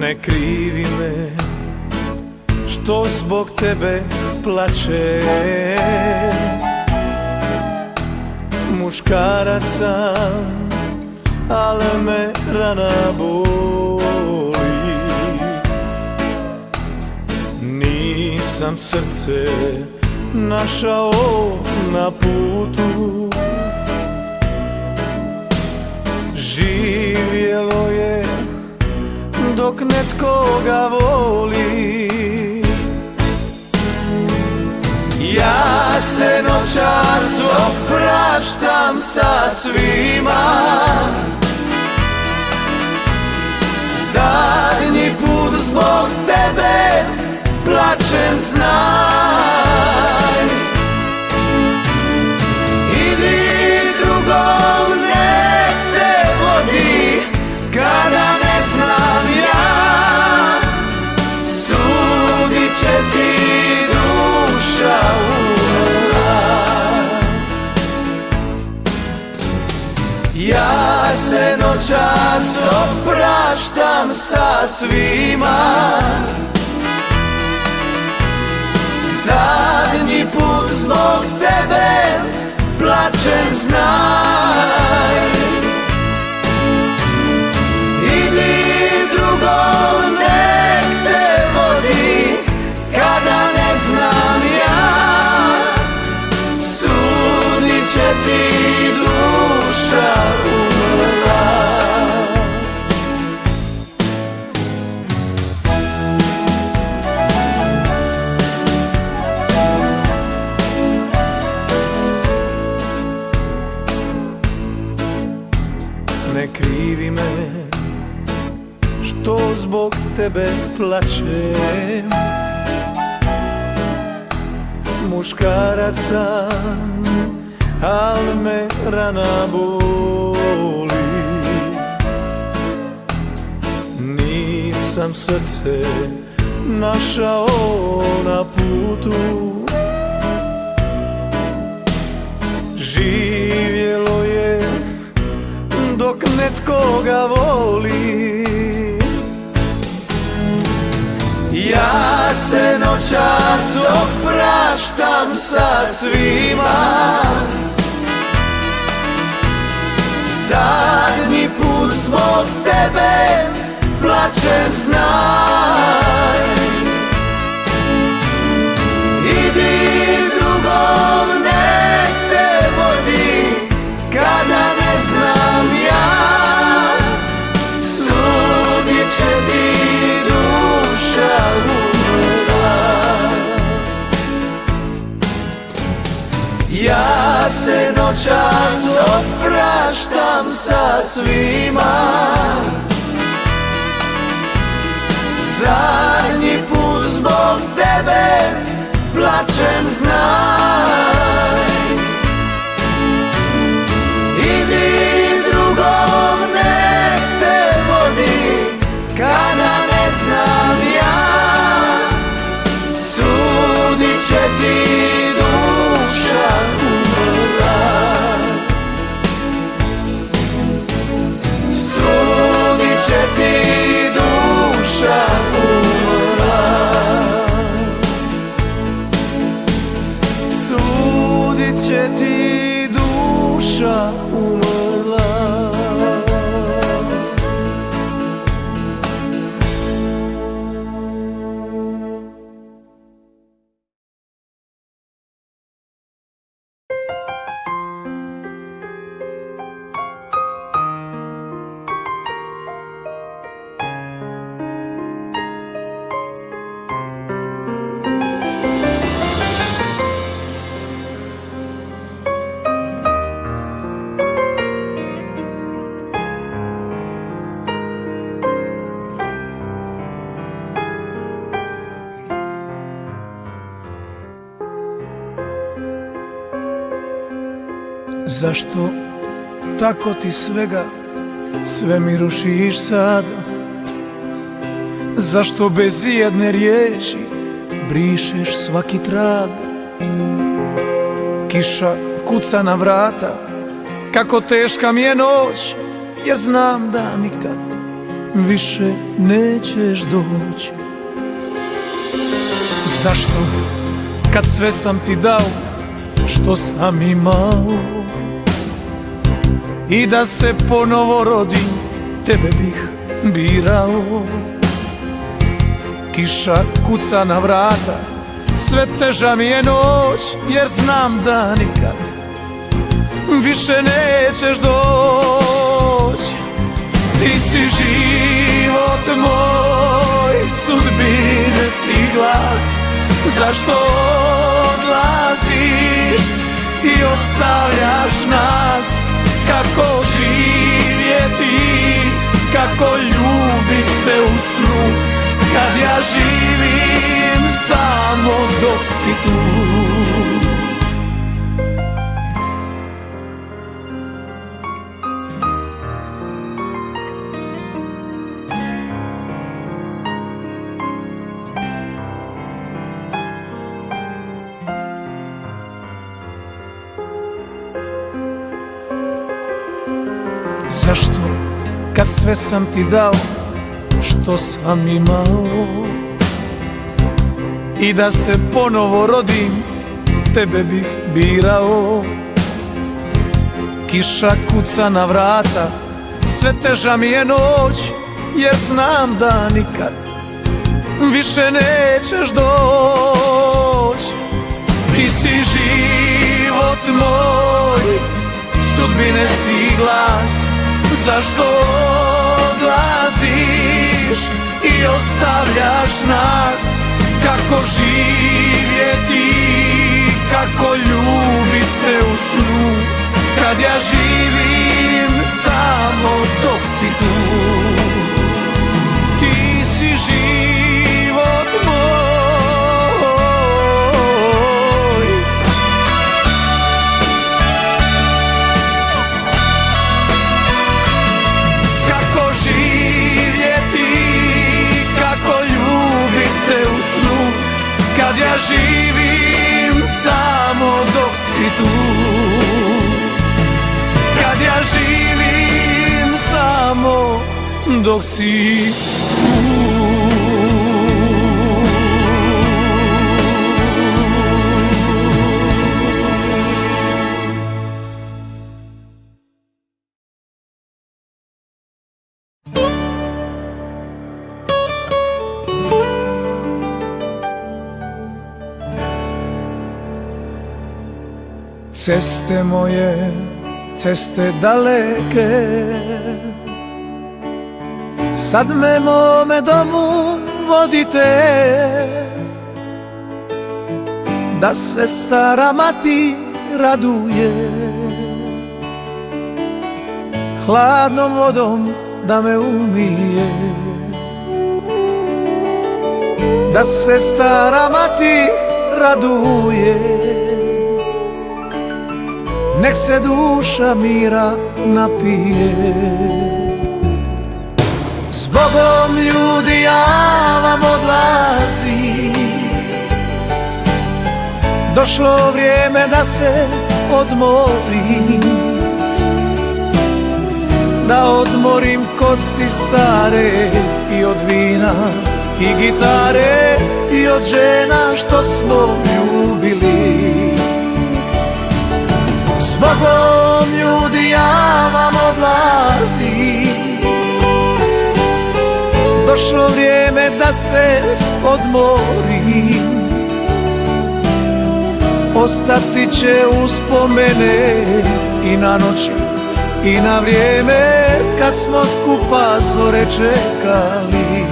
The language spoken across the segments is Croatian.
Ne krivi me što zbog tebe plačem. Muškarac sam, ale me rana boli. Nisam srce našao na putu. Živjelo je dok netko ga voli. Ja se noćas opraštam sa svima. Zadnji put zbog tebe plačem, znaj. Idi drugom, nek te vodi, kada ne znam ja. Sudit će ti duša umrla. Ja se noćas opraštam sa svima. Zadnji put zbog tebe plačem, znaj. Idi drugom, nek te vodi, kada ne znam ja. Sudit će ti duša umrla. Ne krivi me što zbog tebe plačem. Muškarac sam, al me rana boli. Nisam srce našao na putu. Živjelo je dok netko ga voli. Ja se noćas opraštam sa svima. Zadnji put zbog tebe plačem, znaj. Idi drugom, nek te vodi, kada ne znam ja. Sudit će ti duša umrla. Ja se noćas opraštam sa svima. Zadnji put zbog tebe plačem, znaj. Idi drugom, nek te vodi, kada ne znam ja. Sudit će ti duša umrla. Sudit će ti duša umrla. Sudit će ti duša umrla. Zašto tako ti svega sve mi rušiš sada? Zašto bez ijedne riječi brišeš svaki trag? Kiša kuca na vrata, kako teška mi je noć, jer znam da nikad više nećeš doći. Zašto kad sve sam ti dao što sam imao, i da se ponovo rodim tebe bih birao. Kiša kuca na vrata, sve teža mi je noć, jer znam da nikad više nećeš doći. Ti si život moj, sudbine si glas. Zašto odlaziš i ostavljaš nas? Kako živjeti, kako ljubit te u snu, kad ja živim samo dok si tu. Zašto kad sve sam ti dao što sam imao, i da se ponovo rodim tebe bih birao. Kiša kuca na vrata, sve teža mi je noć, jer znam da nikad više nećeš doći. Ti si život moj, sudbine si glas. Zašto odlaziš i ostavljaš nas? Kako živjeti, kako ljubit te u snu, kad ja živim samo dok si tu. Ti si život moj, kad ja živim samo dok si tu. Kad ja živim samo dok si tu. Ceste moje, ceste daleke, sad me mome domu vodite, da se stara mati raduje, hladnom vodom da me umije. Da se stara mati raduje, nek se duša mira napije. Zbogom ljudi ja vam odlazim, došlo vrijeme da se odmorim, da odmorim kosti stare i od vina i gitare i od žena što smo ljubili. Zbogom ljudi ja vam odlazim, došlo vrijeme da se odmorim, ostati će uspomene i na noći i na vrijeme kad smo skupa zore čekali.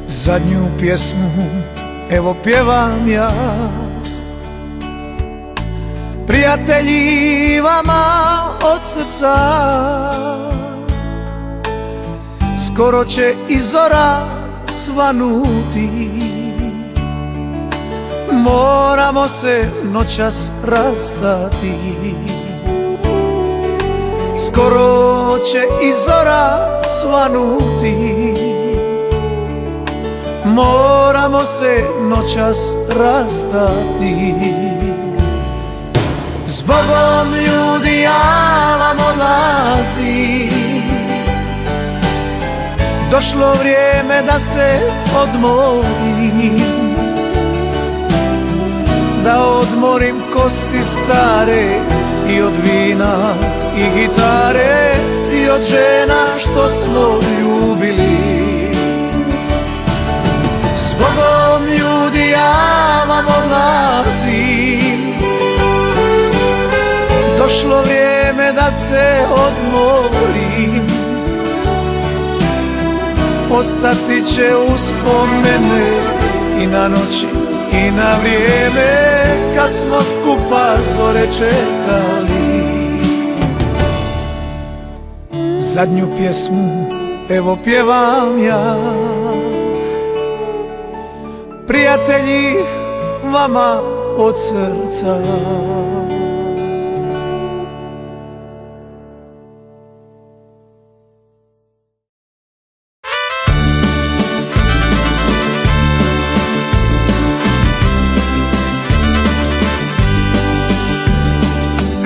Zadnju pjesmu evo pjevam ja, prijatelji vama od srca. Skoro će i zora svanuti, moramo se noćas rastati. Skoro će i zora svanuti, moramo se noćas rastati. Zbogom ljudi, ja vam odlazim, došlo vrijeme da se odmorim, da odmorim kosti stare i od vina i gitare i od žena što smo ljubili. Zbogom ljudi, ja vam odlazim, došlo vrijeme da se odmorim, ostati će uspomene i na noći i na vrijeme kad smo skupa zore čekali. Zadnju pjesmu evo pjevam ja, prijatelji, vama od srca.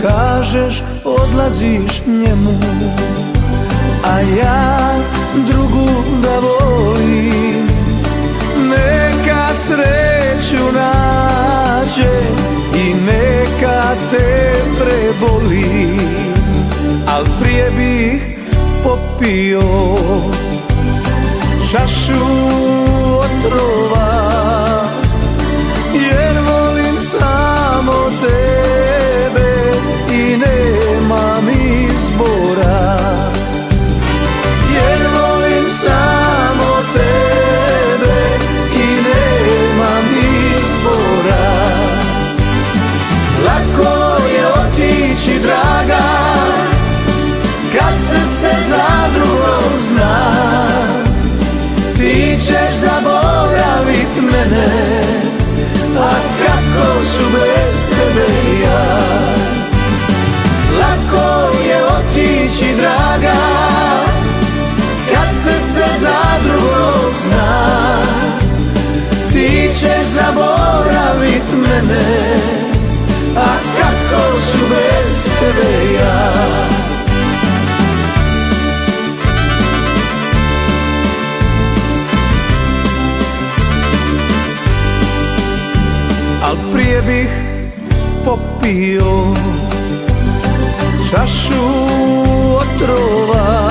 Kažeš odlaziš njemu, a ja drugu da volim. Neka sreću nađe i neka te preboli, al prije bih popio čašu otrova, jer volim samo tebe i nemam izbora, jer volim samo tebe i nemam izbora. Lako je otići, draga, kad srce za drugog zna. Ti ćeš zaboravit mene, a kako ću bez tebe ja. Lako je otići, draga, kad srce za drugog zna. Ti ćeš zaboravit mene, a kako ću bez tebe ja. Al prije bih popio čašu otrova,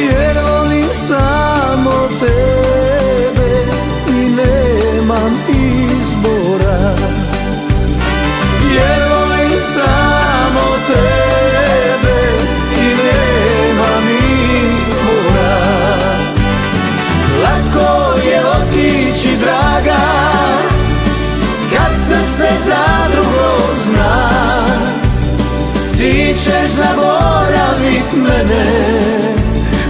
jer volim samo tebe i nemam izbora, jer volim samo tebe i nemam izbora. Lako je otići, draga, kad srce za drugog zna. Ti ćeš zaboravit mene,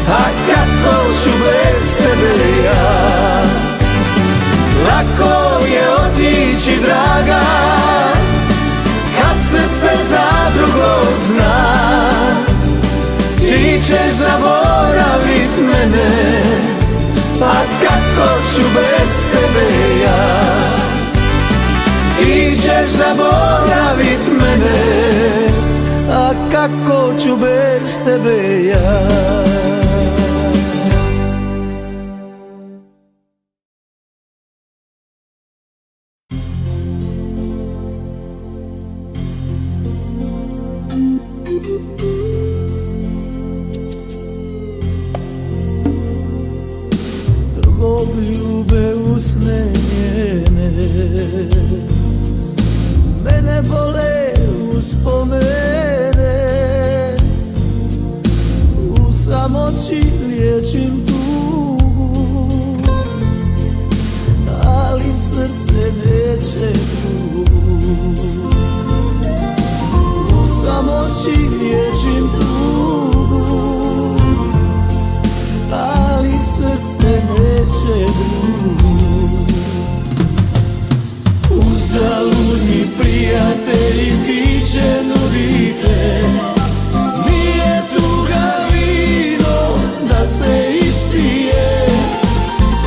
a kako ću bez tebe ja. Lako je otići, draga, kad srce za drugog zna. Ti ćeš zaboravit mene, a kako ću bez tebe ja. Ti ćeš zaboravit mene, a kako ću bez tebe ja. Drugog ljube usne njene, mene bole uspomene. U samoći liječim tugu, ali srce neće drug. U samoći liječim tugu, ali srce neće drug. prijatelji piće nudite. Nije tuga vino da se ispije,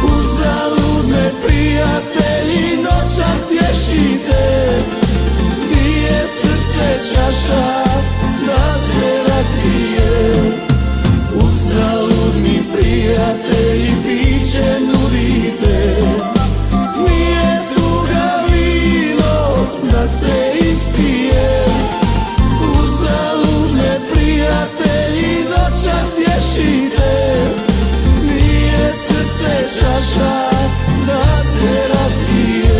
uzalud me prijatelji noćas tješite. Nije srce čaša da se razbije, uzalud mi prijatelji piće nudite. Nije tuga vino da se ispije, uzalud me prijatelji noćas tješite. Nije srce čaša da se razbije.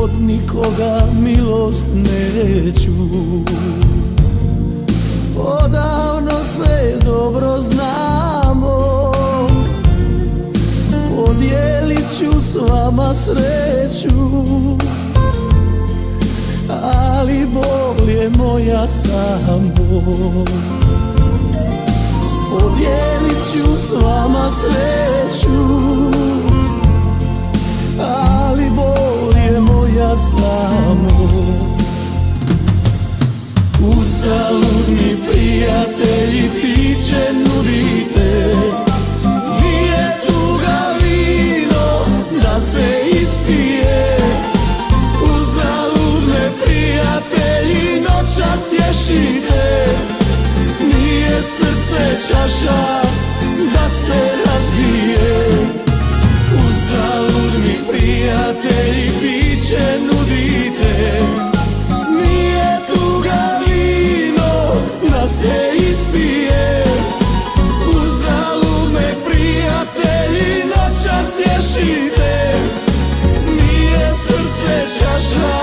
Od nikoga milost neću, odavno se dobro znamo. Podijelit ću s vama sreću, ali bol je moja samo. Podijelit ću s vama sreću, ali bol je moja samo. Uzalud mi prijatelji piće nudite. Nije tuga vino da se ispije, uzalud me prijatelji noćas tješite. Nije srce čaša da se razbije, uzalud mi prijatelji piće nudite. Nije tuga vino da se ispije, uzalud me prijatelji noćas tješite. Nije srce čaša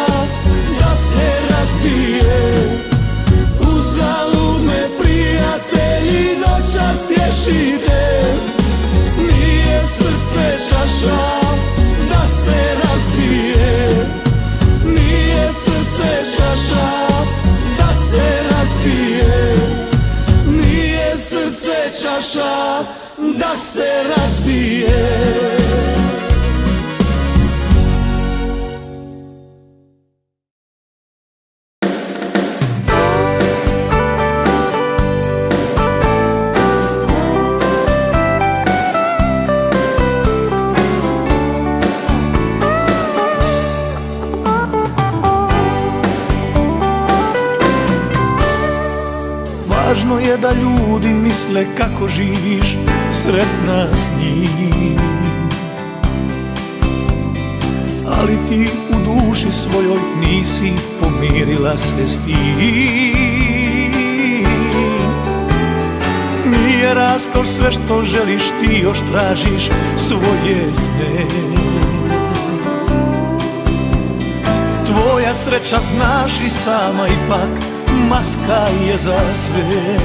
da se razbije, uzalud me prijatelji noćas tješite. Nije srce čaša da se razbije, nije srce čaša da se razbije, nije srce čaša da se razbije. Važno je da ljudi misle kako živiš sretna s njim, ali ti u duši svojoj nisi pomirila se s tim. Nije raskoš sve što želiš, ti još tražiš svoje sne. Tvoja sreća znaš i sama, ipak maska je za sve.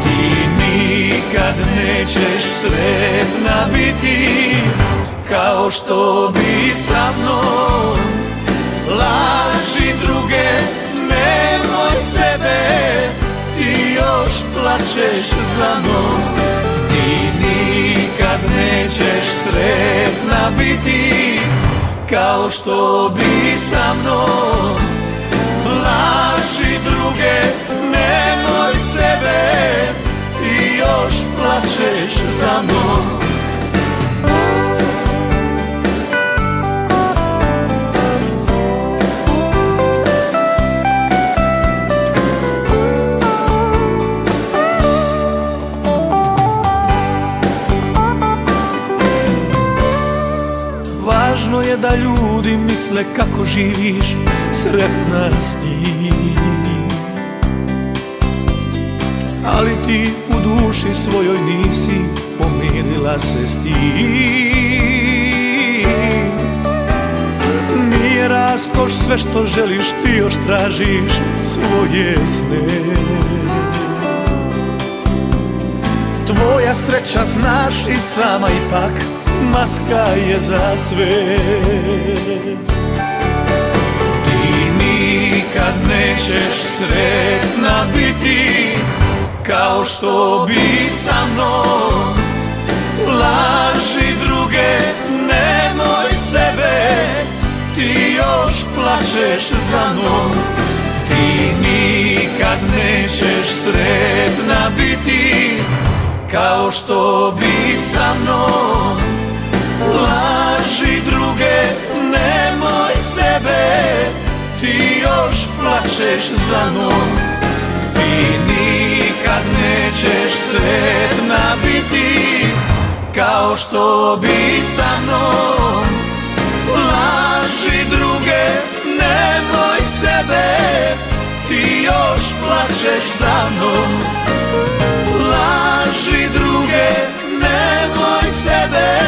Ti nikad nećeš sretna biti kao što bi sa mnom. Laži druge, nemoj sebe, ti još plačeš za mnom. Ti nikad nećeš sretna biti kao što bi sa mnom. Laži druge, nemoj sebe, ti još plačeš za mnom. Važno je da ljudi misle kako živiš sretna s njim, ali ti u duši svojoj nisi pomirila se s tim. Nije raskoš sve što želiš, ti još tražiš svoje sne. Tvoja sreća znaš i sama, ipak maska je za sve. Ti nikad nikad nećeš sretna biti kao što bi sa mnom. Laži druge, nemoj sebe, ti još plačeš za mnom. Ti nikad nećeš sretna biti kao što bi sa mnom. Laži druge, nemoj sebe, ti još plačeš za mnom. Ti nikad nećeš sretna biti kao što bi sa mnom. Laži druge, nemoj sebe, ti još plačeš za mnom. Laži druge, nemoj sebe,